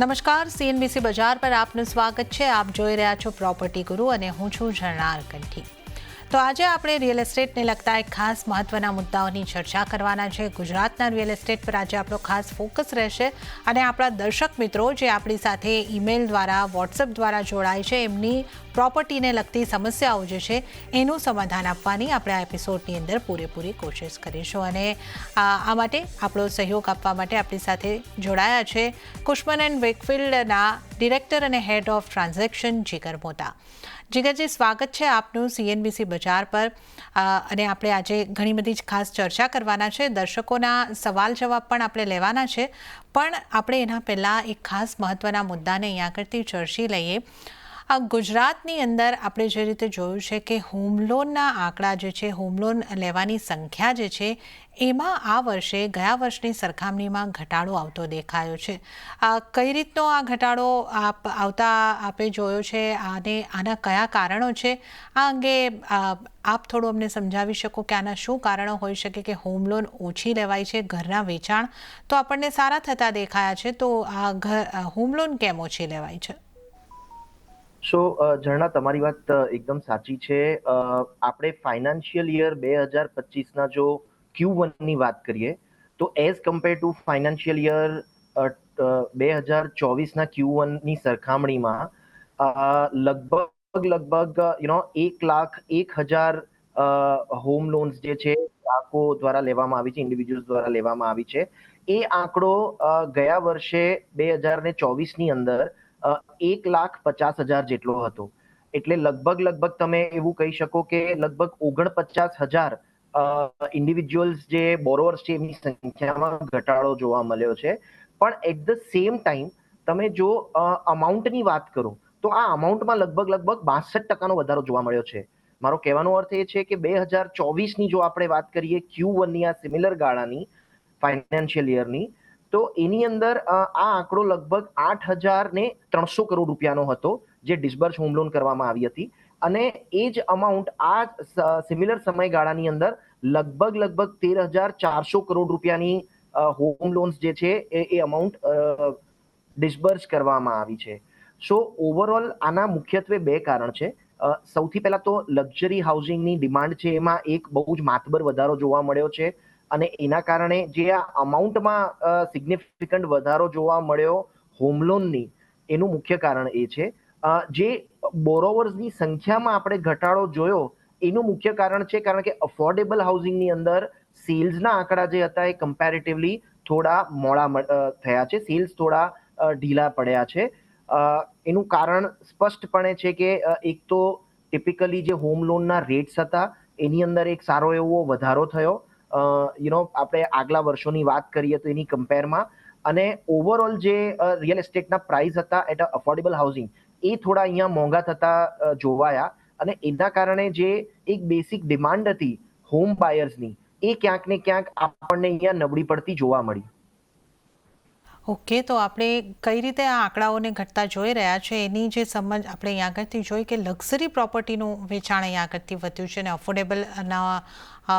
નમસ્કાર, સીએનબીસી બજાર પર આપનું સ્વાગત છે. આપ જોઈ રહ્યા છો પ્રોપર્ટી ગુરુ અને હું છું ઝરણાર કંઠી. તો આજે આપણે રિયલ એસ્ટેટને લગતા એક ખાસ મહત્વના મુદ્દાઓની ચર્ચા કરવાના છે. ગુજરાતના રિયલ એસ્ટેટ પર આજે આપણો ખાસ ફોકસ રહેશે અને આપણા દર્શક મિત્રો જે આપણી સાથે ઈમેલ દ્વારા, વોટ્સએપ દ્વારા જોડાય છે, એમની પ્રોપર્ટીને લગતી સમસ્યાઓ જે છે એનું સમાધાન આપવાની આપણે આ એપિસોડની અંદર પૂરેપૂરી કોશિશ કરીશું. અને આ માટે આપણો સહયોગ આપવા માટે આપણી સાથે જોડાયા છે કુશમન એન્ડ વેકફિલ્ડના ડિરેક્ટર અને હેડ ઓફ ટ્રાન્ઝેક્શન જીગર મોતા. જીગરજી, સ્વાગત છે આપનું સીએનબીસી બજાર પર. અને આપણે આજે ઘણી બધી જ ખાસ ચર્ચા કરવાના છે. દર્શકોના સવાલ જવાબ પણ આપણે લેવાના છે, પણ આપણે એના પહેલાં એક ખાસ મહત્ત્વના મુદ્દાને અહીંયા આગળથી ચર્ચી લઈએ. ગુજરાતની અંદર આપણે જે રીતે જોયું છે કે હોમ લોનના આંકડા જે છે, હોમ લોન લેવાની સંખ્યા જે છે, એમાં આ વર્ષે ગયા વર્ષની સરખામણીમાં ઘટાડો આવતો દેખાયો છે. કઈ રીતનો આ ઘટાડો આપે જોયો છે અને આના કયા કારણો છે? આ અંગે આપ થોડું અમને સમજાવી શકો કે આના શું કારણો હોઈ શકે કે હોમ લોન ઓછી લેવાય છે? ઘરના વેચાણ તો આપણને સારા થતા દેખાયા છે, તો આ હોમ લોન કેમ ઓછી લેવાય છે? ઝરણા, તમારી વાત એકદમ સાચી છે. આપણે ફાઇનાન્શિયલ યર 2025ના જો Q1 ની વાત કરીએ તો as compare to financial year 2024ના Q1 ની સરખામણીમાં લગભગ 1,01,000 હોમ લોન્સ જે છે ગ્રાહકો દ્વારા લેવામાં આવી છે, ઇન્ડિવિજ્યુઅલ્સ દ્વારા લેવામાં આવી છે. એ આંકડો ગયા વર્ષે 2024ની અંદર 1,50,000 જેટલો હતો. એટલે લગભગ તમે એવું કહી શકો કે લગભગ 49,000 ઇન્ડિવિજ્યુઅલ્સ જે બોરોવર્સ છે એમની સંખ્યામાં ઘટાડો જોવા મળ્યો છે. પણ એટ ધ સેમ ટાઈમ તમે જો અમાઉન્ટની વાત કરો તો આ અમાઉન્ટમાં લગભગ 62% વધારો જોવા મળ્યો છે. મારો કહેવાનો અર્થ એ છે કે 2024ની જો આપણે વાત કરીએ Q1ની આ સિમિલર ગાળાની ફાઇનાન્શિયલ યરની, તો એની અંદર આ આંકડો લગભગ 8,300 કરોડ રૂપિયાનો હતો જે ડિસ્બર્સ હોમ લોન કરવામાં આવી હતી. અને એ જ અમાઉન્ટ આ સિમિલર સમયગાળાની અંદર લગભગ 13,400 કરોડ રૂપિયાની હોમ લોન્સ જે છે એ અમાઉન્ટ ડિસ્બર્સ કરવામાં આવી છે. ઓવરઓલ આના મુખ્યત્વે બે કારણ છે. સૌથી પહેલા તો લક્ઝરી હાઉસિંગની ડિમાન્ડ છે એમાં એક બહુ જ માતબર વધારો જોવા મળ્યો છે. અને એના કારણે જે આ અમાઉન્ટમાં સિગ્નિફિકન્ટ વધારો જોવા મળ્યો હોમ લોનની, એનું મુખ્ય કારણ એ છે. જે બોરોવર્સની સંખ્યામાં આપણે ઘટાડો જોયો એનું મુખ્ય કારણ છે કારણ કે અફોર્ડેબલ હાઉસિંગની અંદર સેલ્સના આંકડા જે હતા એ કમ્પેરેટિવલી થોડા મોડા થયા છે, સેલ્સ થોડા ઢીલા પડ્યા છે. એનું કારણ સ્પષ્ટપણે છે કે એક તો ટિપિકલી જે હોમ લોનના રેટ્સ હતા એની અંદર એક સારો એવો વધારો થયો. આપણે આગલા વર્ષોની વાત કરીએ તો એની કમ્પેરમાં, અને ઓવરઓલ જે રિયલ એસ્ટેટના પ્રાઇસ હતા એટ અફોર્ડેબલ હાઉસિંગ એ થોડા અહીંયા મોંઘા થતા જોવાયા. અને એના કારણે જે એક બેસિક ડિમાન્ડ હતી હોમ બાયર્સની એ ક્યાંક ને ક્યાંક આપણને અહીંયા નબળી પડતી જોવા મળી. ઓકે, તો આપણે કઈ રીતે આ આંકડાઓને ઘટતા જોઈ રહ્યા છે એની જે સમજ આપણે અહીંયા આગળથી જોઈ કે લક્ઝરી પ્રોપર્ટીનું વેચાણ અહીંયા આગળથી વધ્યું છે અને અફોર્ડેબલના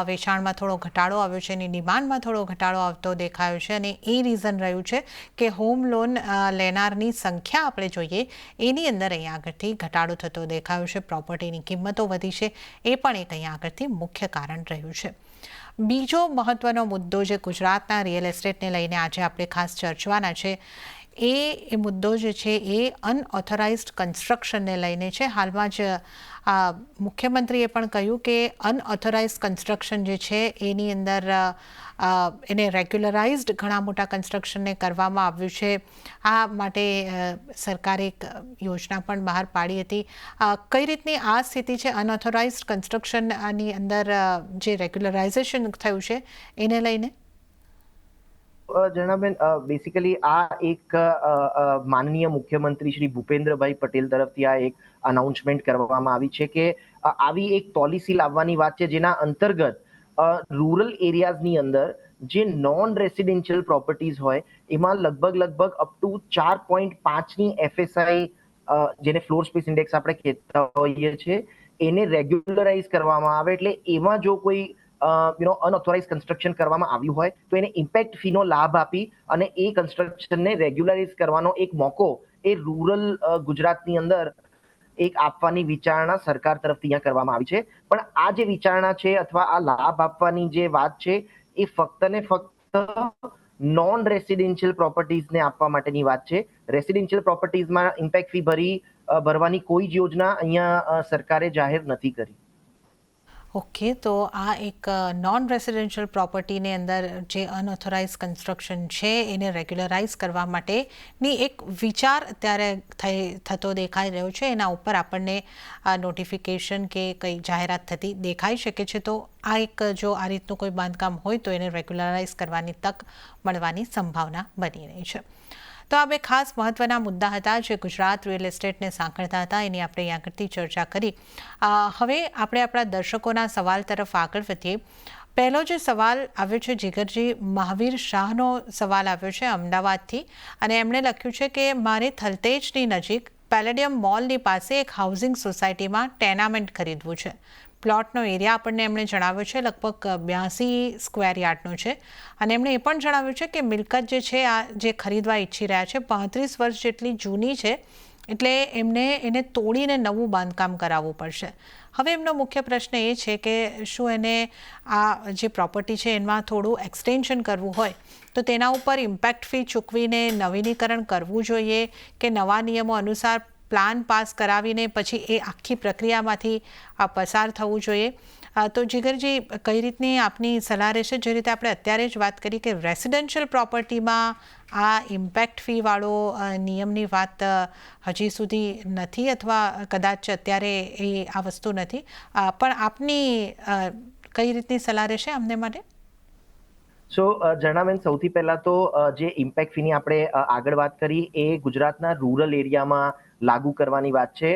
વેચાણમાં થોડો ઘટાડો આવ્યો છે, એની ડિમાન્ડમાં થોડો ઘટાડો આવતો દેખાયો છે. અને એ રીઝન રહ્યું છે કે હોમ લોન લેનારની સંખ્યા આપણે જોઈએ એની અંદર અહીંયા આગળથી ઘટાડો થતો દેખાયો છે. પ્રોપર્ટીની કિંમતો વધી છે, એ પણ એક અહીંયા આગળથી મુખ્ય કારણ રહ્યું છે. બીજો મહત્વનો મુદ્દો જે ગુજરાતના રિયલ એસ્ટેટને લઈને આજે આપણે ખાસ ચર્ચવાના છે એ મુદ્દો જે છે એ અનઓથોરાઇઝડ કન્સ્ટ્રક્શનને લઈને છે. હાલમાં જ મુખ્યમંત્રીએ પણ કહ્યું કે અનઓથોરાઇઝડ કન્સ્ટ્રક્શન જે છે એની અંદર એને રેગ્યુલરાઇઝડ ઘણા મોટા કન્સ્ટ્રક્શનને કરવામાં આવ્યું છે. આ માટે સરકારે એક યોજના પણ બહાર પાડી હતી. કઈ રીતની આ સ્થિતિ છે અનઓથોરાઇઝડ કન્સ્ટ્રક્શનની અંદર જે રેગ્યુલરાઇઝેશન થયું છે એને લઈને? જણાબેન, બેસિકલી આ એક માનનીય મુખ્યમંત્રી શ્રી ભૂપેન્દ્રભાઈ પટેલ તરફથી આ એક અનાઉન્સમેન્ટ કરવામાં આવી છે કે આવી એક પોલિસી લાવવાની વાત છે જેના અંતર્ગત રૂરલ એરિયાઝની અંદર જે નોન રેસિડેન્શિયલ પ્રોપર્ટીઝ હોય એમાં લગભગ અપ ટુ 4.5ની FSI, જેને ફ્લોર સ્પેસ ઇન્ડેક્સ આપણે કહેતા હોઈએ છીએ, એને રેગ્યુલરાઇઝ કરવામાં આવે. એટલે એમાં જો કોઈ અનઓથોરાઇઝ કન્સ્ટ્રક્શન કરવામાં આવ્યું હોય તો એને ઇમ્પેક્ટ ફીનો લાભ આપી અને એ કન્સ્ટ્રક્શનને રેગ્યુલરાઇઝ કરવાનો એક મોકો એ રૂરલ ગુજરાતની અંદર એક આપવાની વિચારણા સરકાર તરફથી અહીંયા કરવામાં આવી છે. પણ આ જે વિચારણા છે અથવા આ લાભ આપવાની જે વાત છે એ ફક્ત ને ફક્ત નોન રેસિડેન્શિયલ પ્રોપર્ટીઝને આપવા માટેની વાત છે. રેસિડેન્શિયલ પ્રોપર્ટીઝમાં ઇમ્પેક્ટ ફી ભરવાની કોઈ જ યોજના અહીંયા સરકારે જાહેર નથી કરી. ઓકે, તો આ એક નોન રેસિડેન્શિયલ પ્રોપર્ટીની અંદર જે અનઓથોરાઇઝ કન્સ્ટ્રક્શન છે એને રેગ્યુલરાઇઝ કરવા માટેની એક વિચાર અત્યારે થતો દેખાઈ રહ્યો છે. એના ઉપર આપણને નોટિફિકેશન કે કંઈ જાહેરાત થતી દેખાઈ શકે છે. તો આ એક જો આ રીતનું કોઈ બાંધકામ હોય તો એને રેગ્યુલરાઇઝ કરવાની તક મળવાની સંભાવના બની રહી છે. તો આ બે ખાસ મહત્વના મુદ્દા હતા જે ગુજરાત રિયલ એસ્ટેટને સાંકળતા હતા. એની આપણે અહીંયા આગળથી ચર્ચા કરી. હવે આપણે આપણા દર્શકોના સવાલ તરફ આગળ વધીએ. પહેલો જે સવાલ આવ્યો છે જીગરજી મહાવીર શાહનો સવાલ આવ્યો છે અમદાવાદથી, અને એમણે લખ્યું છે કે મારે થલતેજની નજીક પેલેડિયમ મોલની પાસે એક હાઉસિંગ સોસાયટીમાં ટેનામેન્ટ ખરીદવું છે. પ્લોટનો એરિયા આપણને એમણે જણાવ્યો છે લગભગ 82 સ્ક્વેર યાર્ડનો છે, અને એમણે એ પણ જણાવ્યું છે કે મિલકત જે છે આ જે ખરીદવા ઈચ્છી રહ્યા છે 35 વર્ષ જેટલી જૂની છે, એટલે એને તોડીને નવું બાંધકામ કરાવવું પડશે. હવે એમનો મુખ્ય પ્રશ્ન એ છે કે શું એને આ જે પ્રોપર્ટી છે એમાં થોડું એક્સટેન્શન કરવું હોય તો તેના ઉપર ઇમ્પેક્ટ ફી ચૂકવીને નવીનીકરણ કરવું જોઈએ કે નવા નિયમો અનુસાર પ્લાન પાસ કરાવીને પછી એ આખી પ્રક્રિયામાંથી પસાર થવું જોઈએ. તો જીગરજી કઈ રીતની આપની સલાહ રહેશે? જે રીતે આપણે અત્યારે જ વાત કરી કે રેસિડેન્શિયલ પ્રોપર્ટીમાં આ ઇમ્પેક્ટ ફીવાળો નિયમની વાત હજી સુધી નથી, અથવા કદાચ અત્યારે એ આ વસ્તુ નથી, પણ આપની કઈ રીતની સલાહ રહેશે અમને માટે? જણાવેન સૌથી પહેલા તો જે ઇમ્પેક્ટ ફીની આપણે આગળ વાત કરી એ ગુજરાતના રૂરલ એરિયામાં લાગુ કરવાની વાત છે.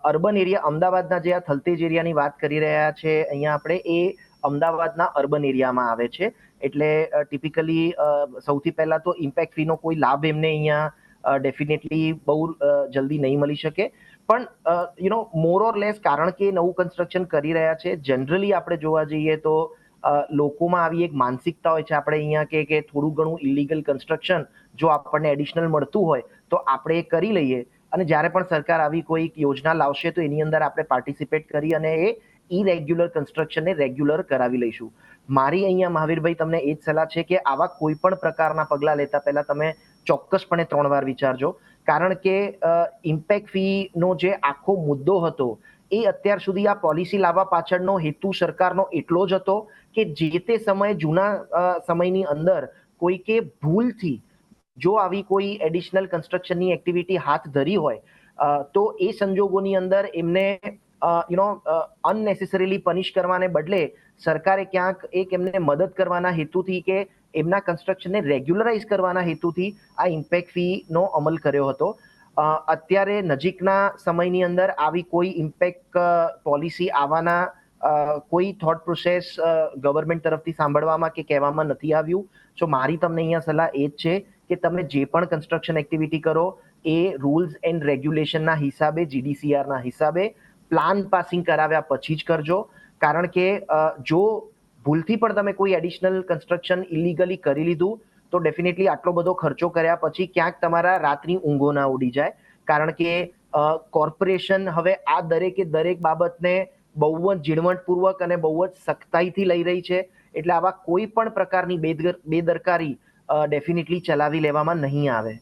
અર્બન એરિયા અમદાવાદના જે આ થલતેજ એરિયાની વાત કરી રહ્યા છે અહીંયા આપણે, એ અમદાવાદના અર્બન એરિયામાં આવે છે. એટલે ટિપિકલી સૌથી પહેલા તો ઇમ્પેક્ટ ફીનો કોઈ લાભ એમને અહીંયા ડેફિનેટલી બહુ જલ્દી નહીં મળી શકે. પણ મોર ઓર લેસ કારણ કે નવું કન્સ્ટ્રક્શન કરી રહ્યા છે, જનરલી આપણે જોવા જઈએ તો લોકોમાં આવી એક માનસિકતા હોય છે આપણે અહીંયા કે થોડું ઘણું ઇલીગલ કન્સ્ટ્રક્શન જો આપણને એડિશનલ મળતું હોય તો આપણે એ કરી લઈએ, અને જ્યારે પણ સરકાર આવી કોઈ યોજના લાવશે તો એની અંદર આપણે પાર્ટિસિપેટ કરી અને એ ઇરેગ્યુલર કન્સ્ટ્રક્શનને રેગ્યુલર કરાવી લઈશું. મારી અહીંયા મહાવીરભાઈ તમને એ જ સલાહ છે કે આવા કોઈ પણ પ્રકારના પગલાં લેતા પહેલા તમે ચોક્કસપણે 3 વાર વિચારજો. કારણ કે ઇમ્પેક્ટ ફીનો જે આખો મુદ્દો હતો એ અત્યાર સુધી આ પોલિસી લાવવા પાછળનો હેતુ સરકારનો એટલો જ હતો કે જે તે સમયે જૂના સમયની અંદર કોઈકે ભૂલથી જો આવી કોઈ એડિશનલ કન્સ્ટ્રક્શનની એક્ટિવિટી હાથ ધરી હોય તો એ સંજોગોની અંદર એમને અનનેસેસરીલી પનિશ કરવાને બદલે સરકારે ક્યાંક એક એમને મદદ કરવાના હેતુથી કે એમના કન્સ્ટ્રક્શનને રેગ્યુલરાઇઝ કરવાના હેતુથી આ ઇમ્પેક્ટ ફીનો અમલ કર્યો હતો. અત્યારે નજીકના સમયની અંદર આવી કોઈ ઇમ્પેક્ટ પોલિસી આવવાના કોઈ થોટ પ્રોસેસ ગવર્મેન્ટ તરફથી સાંભળવામાં કે કહેવામાં નથી આવ્યું. તો મારી તમને અહીંયા સલાહ એ જ છે કે તમે જે પણ કન્સ્ટ્રક્શન એક્ટિવિટી કરો એ રૂલ્સ એન્ડ રેગ્યુલેશનના હિસાબે, GDCRના હિસાબે પ્લાન પાસિંગ કરાવ્યા પછી જ કરજો. કારણ કે જો ભૂલથી પણ તમે કોઈ એડિશનલ કન્સ્ટ્રક્શન ઇલીગલી કરી લીધું તો ડેફિનેટલી આટલો બધો ખર્ચો કર્યા પછી ક્યાંક તમારા રાતની ઊંઘો ના ઉડી જાય. કારણ કે કોર્પોરેશન હવે આ દરેક બાબતને બહુ જ ઝીણવટપૂર્વક અને બહુ જ સખ્તાઈથી લઈ રહી છે. એટલે આવા કોઈ પણ પ્રકારની બેદરકારી ડેફિનેટલી ચલાવી લેવામાં નહીં આવે.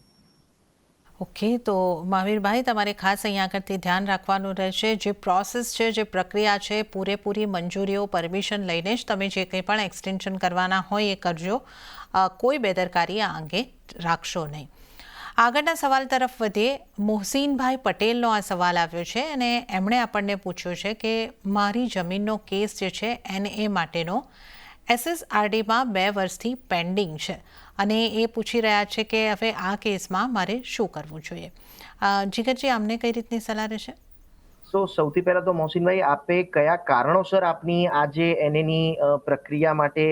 ઓકે, તો મહાવીરભાઈ તમારે ખાસ અહીંયા આગળથી ધ્યાન રાખવાનું રહેશે. જે પ્રોસેસ છે, જે પ્રક્રિયા છે, પૂરેપૂરી મંજૂરીઓ પરમિશન લઈને જ તમે જે કંઈ પણ એક્સટેન્શન કરવાના હોય એ કરજો. કોઈ બેદરકારી આ અંગે રાખશો નહીં. આગળના સવાલ તરફ વધીએ. મોહસીનભાઈ પટેલનો આ સવાલ આવ્યો છે અને એમણે આપણને પૂછ્યું છે કે મારી જમીનનો કેસ જે છે NA માટેનો SSRDમાં 2 વર્ષથી પેન્ડિંગ છે અને એ પૂછી રહ્યા છે કે હવે આ કેસમાં મારે શું કરવું જોઈએ. જીગરજી આમને કઈ રીતની સલાહ રહેશે? સૌથી પહેલા તો મોહસીનભાઈ, આપે કયા કારણોસર આપની આ જે NAની પ્રક્રિયા માટે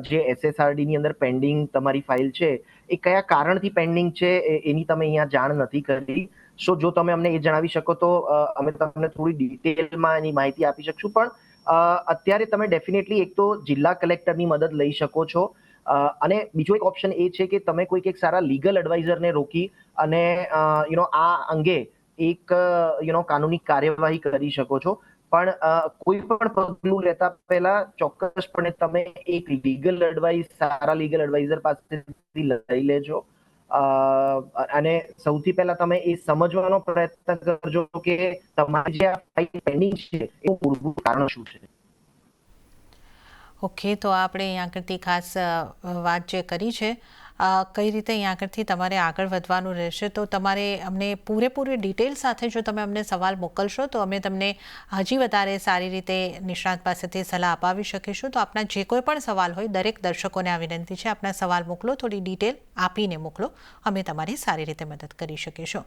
જે SSRDની અંદર પેન્ડિંગ તમારી ફાઇલ છે એ કયા કારણથી પેન્ડિંગ છે એની તમે અહીંયા જાણ નથી કરી. જો તમે અમને એ જણાવી શકો તો અમે તમને થોડી ડિટેલમાં એની માહિતી આપી શકશું. પણ અત્યારે તમે ડેફિનેટલી એક તો જિલ્લા કલેક્ટરની મદદ લઈ શકો છો, અને બીજો એક ઓપ્શન એ છે કે તમે કોઈક એક સારા લીગલ એડવાઇઝરને રોકી અને આ અંગે એક કાનૂની કાર્યવાહી કરી શકો છો. પણ કોઈ પણ પગલું લેતા પહેલા ચોક્કસપણે તમે એક સારા લીગલ એડવાઇઝર પાસેથી લઈ લેજો. અને સૌથી પહેલા તમે એ સમજવાનો પ્રયત્ન કરજો કે તમારી જે આ ફાઇલ પેન્ડિંગ છે એનું મૂળભૂત કારણ શું છે. ઓકે, તો આપણે અહીંયા આગળથી ખાસ વાત જે કરી છે, કઈ રીતે અહીંયા આગળથી તમારે આગળ વધવાનું રહેશે, તો તમારે અમને પૂરેપૂરી ડિટેલ સાથે જો તમે અમને સવાલ મોકલશો તો અમે તમને હજી વધારે સારી રીતે નિષ્ણાત પાસેથી સલાહ અપાવી શકીશું. તો આપના જે કોઈ પણ સવાલ હોય, દરેક દર્શકોને આ વિનંતી છે, આપના સવાલ મોકલો, થોડી ડિટેલ આપીને મોકલો, અમે તમારી સારી રીતે મદદ કરી શકીશું.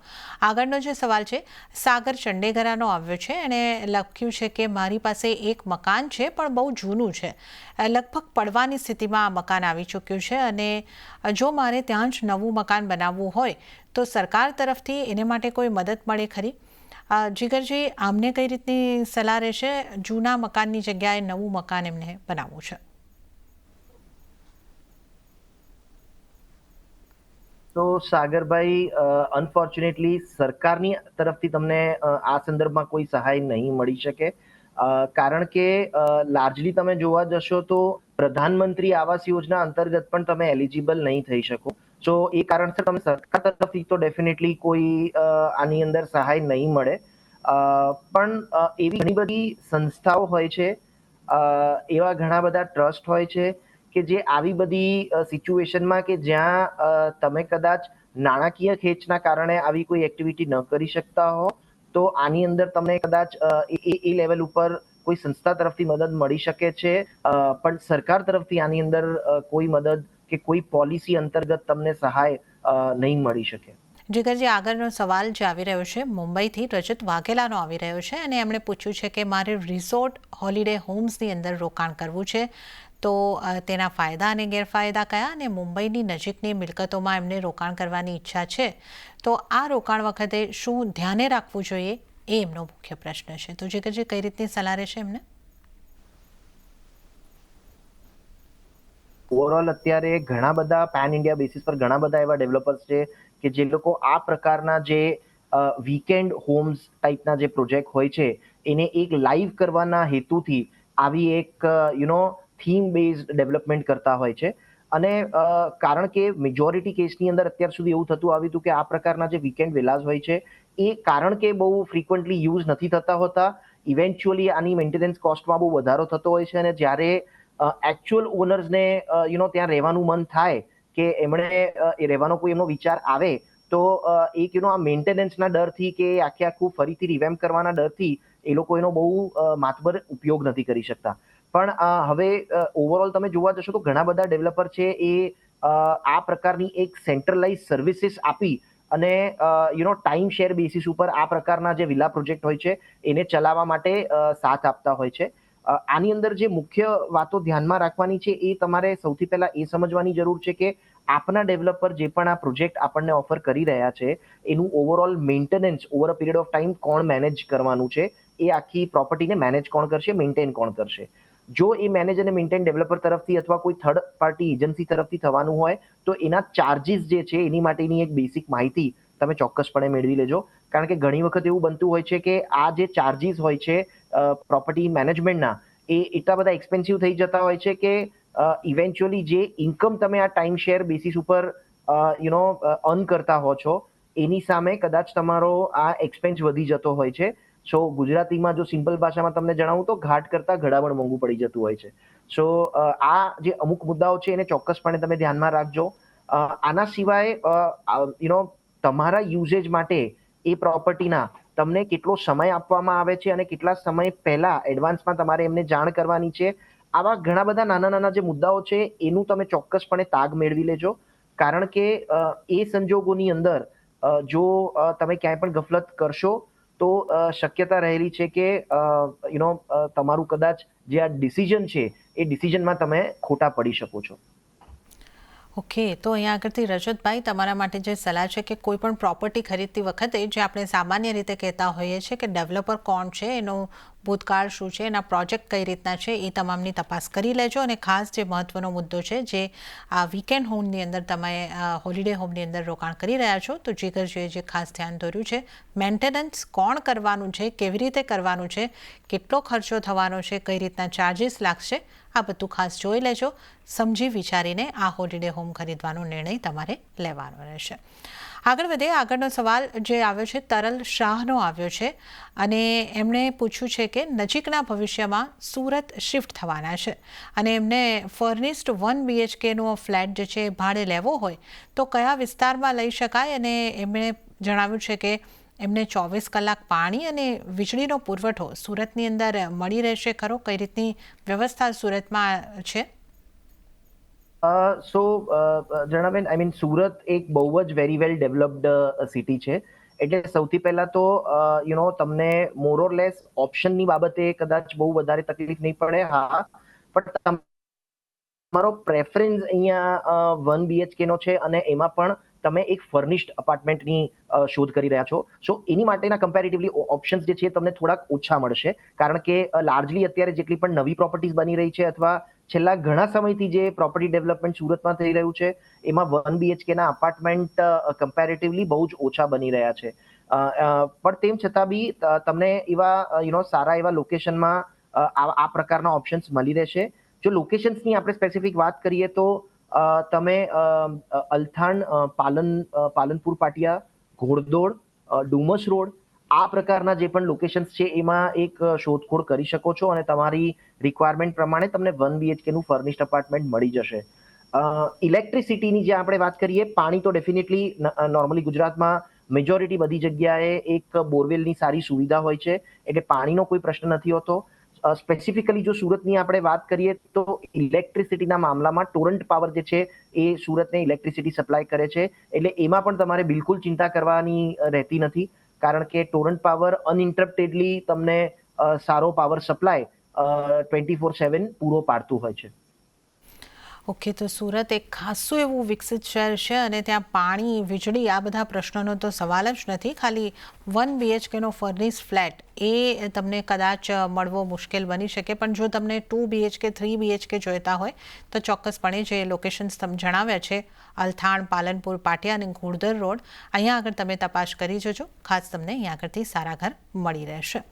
આગળનો જે સવાલ છે સાગર ચંડેગરાનો આવ્યો છે. એણે લખ્યું છે કે મારી પાસે એક મકાન છે પણ બહુ જૂનું છે, લગભગ પડવાની સ્થિતિમાં આ મકાન આવી ચૂક્યું છે, અને જો મારે ત્યાં જ નવું મકાન બનાવવું હોય તો સરકાર તરફથી એને માટે કોઈ મદદ મળે ખરી? જીગરજી, આમને કઈ રીતની સલાહ રહેશે? જૂના મકાનની જગ્યાએ નવું મકાન એમને બનાવવું છે. તો સાગરભાઈ, અનફોર્ચ્યુનેટલી સરકારની તરફથી તમને આ સંદર્ભમાં કોઈ સહાય નહીં મળી શકે, કારણ કે લાર્જલી તમે જોવા જશો તો પ્રધાનમંત્રી આવાસ યોજના અંતર્ગત પણ તમે એલિજિબલ નહીં થઈ શકો. તો એ કારણસર તમને સરકાર તરફથી તો ડેફિનેટલી કોઈ આની અંદર સહાય નહીં મળે. પણ એવી ઘણી બધી સંસ્થાઓ હોય છે, એવા ઘણા બધા ટ્રસ્ટ હોય છે કે જે આવી બધી સિચ્યુએશનમાં કે જ્યાં તમે કદાચ નાણાકીય ખેંચના કારણે આવી કોઈ એક્ટિવિટી ન કરી શકતા હો, તો આની અંદર તમને કદાચ એ લેવલ ઉપર કોઈ સંસ્થા તરફથી મદદ મળી શકે છે. પણ સરકાર તરફથી આની અંદર કોઈ મદદ કે કોઈ પોલિસી અંતર્ગત તમને સહાય નહીં મળી શકે. જીગરજી, આગળનો સવાલ જે આવી રહ્યો છે મુંબઈથી રજત વાઘેલાનો આવી રહ્યો છે, અને એમણે પૂછ્યું છે કે મારે રિસોર્ટ હોલિડે હોમ્સની અંદર રોકાણ કરવું છે, તો તેના ફાયદા અને ગેરફાયદા કયા, અને મુંબઈની નજીકની મિલકતોમાં એમને રોકાણ કરવાની ઈચ્છા છે, તો આ રોકાણ વખતે શું ધ્યાને રાખવું જોઈએ, એ એમનો મુખ્ય પ્રશ્ન છે. તો જીગરજી, કઈ રીતની સલાહ રહેશે એમને? ઓવરઓલ અત્યારે ઘણા બધા પેન ઇન્ડિયા બેસિસ પર ઘણા બધા એવા ડેવલપર્સ છે કે જે લોકો આ પ્રકારના જે વીકેન્ડ હોમ્સ ટાઈપના જે પ્રોજેક્ટ હોય છે એને એક લાઈવ કરવાના હેતુથી આવી એક થીમ બેઝડ ડેવલપમેન્ટ કરતા હોય છે. અને કારણ કે મેજોરિટી કેસની અંદર અત્યાર સુધી એવું થતું આવ્યું હતું કે આ પ્રકારના જે વીકેન્ડ વિલાસ હોય છે એ કારણ કે બહુ ફ્રિકવન્ટલી યુઝ નથી થતા હોતા, ઇવેન્ચ્યુઅલી આની મેન્ટેનન્સ કોસ્ટમાં બહુ વધારો થતો હોય છે, અને જ્યારે એકચ્યુઅલ ઓનર્સને ત્યાં રહેવાનું મન થાય કે એમણે એ રહેવાનો કોઈ એમનો વિચાર આવે, તો એક આ મેન્ટેનન્સના ડરથી કે આખું ફરીથી રિવેમ્પ કરવાના ડરથી એ લોકો એનો બહુ માતબર ઉપયોગ નથી કરી શકતા. પણ હવે ઓવરઓલ તમે જોવા જશો તો ઘણા બધા ડેવલપર છે એ આ પ્રકારની એક સેન્ટ્રલાઇઝ સર્વિસીસ આપી અને ટાઈમ શેર બેસિસ ઉપર આ પ્રકારના જે વિલા પ્રોજેક્ટ હોય છે એને ચલાવવા માટે સાથ આપતા હોય છે. આની અંદર જે મુખ્ય વાતો ધ્યાનમાં રાખવાની છે એ તમારે સૌથી પહેલા એ સમજવાની જરૂર છે કે આપના ડેવલપર જે પણ આ પ્રોજેક્ટ આપણને ઓફર કરી રહ્યા છે એનું overall maintenance over a period of time કોણ મેનેજ કરવાનું છે, એ આખી પ્રોપર્ટીને મેનેજ કોણ કરશે, મેન્ટેન કોણ કરશે. જો એ મેનેજ અને મેન્ટેન ડેવલપર તરફથી અથવા કોઈ થર્ડ પાર્ટી એજન્સી તરફથી થવાનું હોય તો એના ચાર્જીસ જે છે એની માટેની એક બેસિક માહિતી તમે ચોક્કસપણે મેળવી લેજો. કારણ કે ઘણી વખત એવું બનતું હોય છે કે આ જે ચાર્જીસ હોય છે પ્રોપર્ટી મેનેજમેન્ટના, એ એટલા બધા એક્સપેન્સિવ થઈ જતા હોય છે કે ઇવેન્ચ્યુઅલી જે ઇન્કમ તમે આ ટાઈમ શેર બેસિસ ઉપર અર્ન કરતા હો છો એની સામે કદાચ તમારો આ એક્સપેન્સ વધી જતો હોય છે. સો ગુજરાતીમાં જો સિમ્પલ ભાષામાં તમને જણાવું તો ઘાટ કરતા ઘડામણ મોંઘું પડી જતું હોય છે. સો આ જે અમુક મુદ્દાઓ છે એને ચોક્કસપણે તમે ધ્યાનમાં રાખજો. આના સિવાય તમારા યુઝેજ માટે એ પ્રોપર્ટીના તમને કેટલો સમય આપવામાં આવે છે અને કેટલા સમય પહેલા એડવાન્સમાં તમારે એમને જાણ કરવાની છે, આવા ઘણા બધા નાના નાના જે મુદ્દાઓ છે એનું તમે ચોક્કસપણે તાગ મેળવી લેજો. કારણ કે એ સંજોગોની અંદર જો તમે ક્યાંય પણ ગફલત કરશો તો શક્યતા રહેલી છે કે તમારું કદાચ જે આ ડિસિઝન છે એ ડિસિઝનમાં તમે ખોટા પડી શકો છો. ઓકે, તો અહીંયા આગળથી રજતભાઈ, તમારા માટે જે સલાહ છે કે કોઈ પણ પ્રોપર્ટી ખરીદતી વખતે જે આપણે સામાન્ય રીતે કહેતા હોઈએ છીએ કે ડેવલપર કોણ છે એનો ભૂતકાળ શું છે, એના પ્રોજેક્ટ કઈ રીતના છે, એ તમામની તપાસ કરી લેજો. અને ખાસ જે મહત્ત્વનો મુદ્દો છે, જે આ વીકેન્ડ હોમની અંદર તમે હોલિડે હોમની અંદર રોકાણ કરી રહ્યા છો, તો જીગરજીએ જે ખાસ ધ્યાન દોર્યું છે, મેન્ટેનન્સ કોણ કરવાનું છે, કેવી રીતે કરવાનું છે, કેટલો ખર્ચો થવાનો છે, કઈ રીતના ચાર્જિસ લાગશે, આ બધું ખાસ જોઈ લેજો. સમજી વિચારીને આ હોલિડે હોમ ખરીદવાનો નિર્ણય તમારે લેવાનો રહેશે. આગળ વધીએ. આગળનો સવાલ જે આવ્યો છે તરલ શાહનો આવ્યો છે અને એમણે પૂછ્યું છે કે નજીકના ભવિષ્યમાં સુરત શિફ્ટ થવાના છે અને એમને ફર્નિશ્ડ 1 BHKનો ફ્લેટ જે છે ભાડે લેવો હોય તો કયા વિસ્તારમાં લઈ શકાય, અને એમણે જણાવ્યું છે કે એમને 24 કલાક પાણી અને વીજળીનો પુરવઠો સુરતની અંદર મળી રહેશે ખરો, કઈ રીતની વ્યવસ્થા સુરતમાં છે? જણાબેન, આઈ મીન સુરત એક બહુ જ વેરી વેલ ડેવલપ્ડ સિટી છે. એટલે સૌથી પહેલા તો તમને મોર ઓર લેસ ઓપ્શનની બાબતે કદાચ બહુ વધારે તકલીફ નહીં પડે. હા, પણ તમારો પ્રેફરન્સ અહીંયા 1 BHK નો છે અને એમાં પણ તમે એક ફર્નિશ્ડ અપાર્ટમેન્ટની શોધ કરી રહ્યા છો. સો એની માટેના કમ્પેરેટિવલી ઓપ્શન્સ જે છે તમને થોડાક ઓછા મળશે, કારણ કે લાર્જલી અત્યારે જેટલી પણ નવી પ્રોપર્ટીઝ બની રહી છે અથવા છેલ્લા ઘણા સમયથી જે પ્રોપર્ટી ડેવલપમેન્ટ સુરતમાં થઈ રહ્યું છે એમાં 1 BHK ના અપાર્ટમેન્ટ કમ્પેરેટિવલી બહુ જ ઓછા બની રહ્યા છે. પણ તેમ છતાં બી તમને એવા સારા એવા લોકેશનમાં આ પ્રકારના ઓપ્શન્સ મળી રહેશે. જો લોકેશન્સની આપણે સ્પેસિફિક વાત કરીએ તો તમે અલથાણ, પાલનપુર પાટિયા, ઘોડદોડ, ડુમસ રોડ, આ પ્રકારના જે પણ લોકેશન્સ છે એમાં એક શોધખોળ કરી શકો છો અને તમારી રિક્વાયરમેન્ટ પ્રમાણે તમને 1 BHK નું ફર્નિશ્ડ અપાર્ટમેન્ટ મળી જશે. ઇલેક્ટ્રિસિટીની જે આપણે વાત કરીએ, પાણી તો ડેફિનેટલી નોર્મલી ગુજરાતમાં મેજોરિટી બધી જગ્યાએ એક બોરવેલની સારી સુવિધા હોય છે, એટલે પાણીનો કોઈ પ્રશ્ન નથી હોતો. સ્પેસિફિકલી જો સુરતની આપણે વાત કરીએ તો ઇલેક્ટ્રિસિટીના મામલામાં ટોરન્ટ પાવર જે છે એ સુરતને ઇલેક્ટ્રિસિટી સપ્લાય કરે છે, એટલે એમાં પણ તમારે બિલકુલ ચિંતા કરવાની રહેતી નથી, કારણ કે ટોરન્ટ પાવર અનઇન્ટરપ્ટેડલી તમને સારો પાવર સપ્લાય 24/7 પૂરો પાડતું હોય છે. ઓકે, તો સુરત એક ખાસું એવું વિકસિત શહેર છે અને ત્યાં પાણી, વીજળી, આ બધા પ્રશ્નોનો તો સવાલ જ નથી. ખાલી 1 BHKનો ફર્નિશ ફ્લેટ એ તમને કદાચ મળવો મુશ્કેલ બની શકે, પણ જો તમને 2 BHK, 3 BHK જોઈતા હોય તો ચોક્કસપણે જે લોકેશન્સ તમે જણાવ્યા છે, અલથાણ, પાલનપુર પાટિયા અને ઘોડદર રોડ, અહીંયા આગળ તમે તપાસ કરી જજો. ખાસ તમને અહીંયા આગળથી સારા ઘર મળી રહેશે.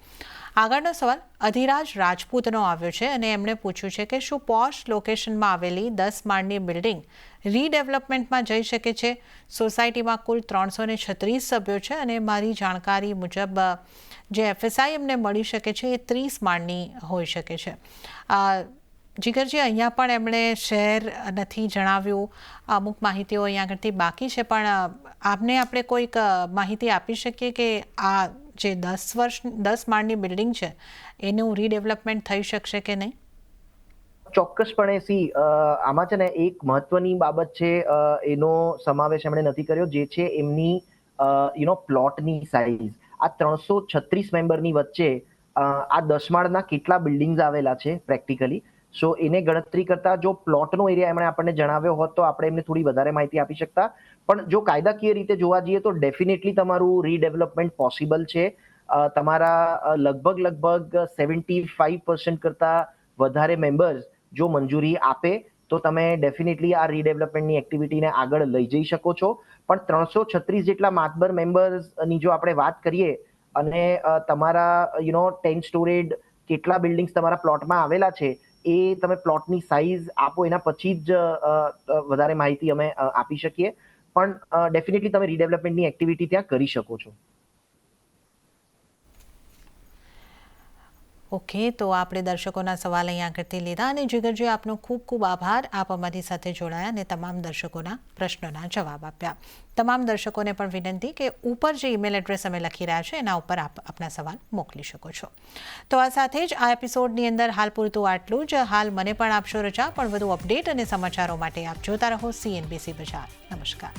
આગળનો સવાલ અધિરાજ રાજપૂતનો આવ્યો છે અને એમણે પૂછ્યું છે કે શું પોશ લોકેશનમાં આવેલી 10 માળની બિલ્ડિંગ રીડેવલપમેન્ટમાં જઈ શકે છે? સોસાયટીમાં કુલ 336 સભ્યો છે અને મારી જાણકારી મુજબ જે FSI એમને મળી શકે છે એ 30 માળની હોઈ શકે છે. જીગરજી, અહીંયા પણ એમણે શહેર નથી જણાવ્યું, અમુક માહિતીઓ અહીંયા આગળથી બાકી છે, પણ આપણે કોઈક માહિતી આપી શકીએ કે આ જે 10 માળની બિલ્ડિંગ છે એનું રીડેવલપમેન્ટ થઈ શકશે કે નહીં? ચોક્કસપણે આમાં છે ને એક મહત્વની બાબત છે, એનો સમાવેશ એમણે નથી કર્યો, જે છે એમની પ્લોટની સાઇઝ. આ 336 મેમ્બરની વચ્ચે આ 10 માળના કેટલા બિલ્ડિંગ્સ આવેલા છે પ્રેક્ટિકલી, સો એને ગણતરી કરતા જો પ્લોટનો એરિયા એમણે આપણને જણાવ્યો હોત તો આપણે એમને થોડી વધારે માહિતી આપી શકતા. પણ જો કાયદાકીય રીતે જોવા જઈએ તો ડેફિનેટલી તમારું રીડેવલપમેન્ટ પોસિબલ છે. તમારા લગભગ 75% કરતા વધારે મેમ્બર્સ જો મંજૂરી આપે તો તમે ડેફિનેટલી આ રીડેવલપમેન્ટની એક્ટિવિટીને આગળ લઈ જઈ શકો છો. પણ 336 જેટલા માતબર મેમ્બર્સની જો આપણે વાત કરીએ અને તમારા 10 સ્ટોરેડ કેટલા બિલ્ડિંગ્સ તમારા પ્લોટમાં આવેલા છે એ તમે પ્લોટની સાઇઝ આપો, એના પછી જ વધારે માહિતી અમે આપી શકીએ. પણ ડેફિનેટલી તમે રીડેવલપમેન્ટની એક્ટિવિટી ત્યાં કરી શકો છો. ઓકે, તો આપણે દર્શકોના સવાલ અહીંયા આગળથી લીધા અને જીગરજી, આપનો ખૂબ ખૂબ આભાર. આપ અમારી સાથે જોડાયા અને તમામ દર્શકોના પ્રશ્નોના જવાબ આપ્યા. તમામ દર્શકોને પણ વિનંતી કે ઉપર જે ઈમેલ એડ્રેસ અમે લખી રહ્યા છે એના ઉપર આપ આપના સવાલ મોકલી શકો છો. તો આ સાથે જ આ એપિસોડની અંદર હાલ પૂરતું આટલું જ. હાલ મને પણ આપશો રજા, પણ વધુ અપડેટ અને સમાચારો માટે આપ જોતા રહો CNBC બજાર. નમસ્કાર.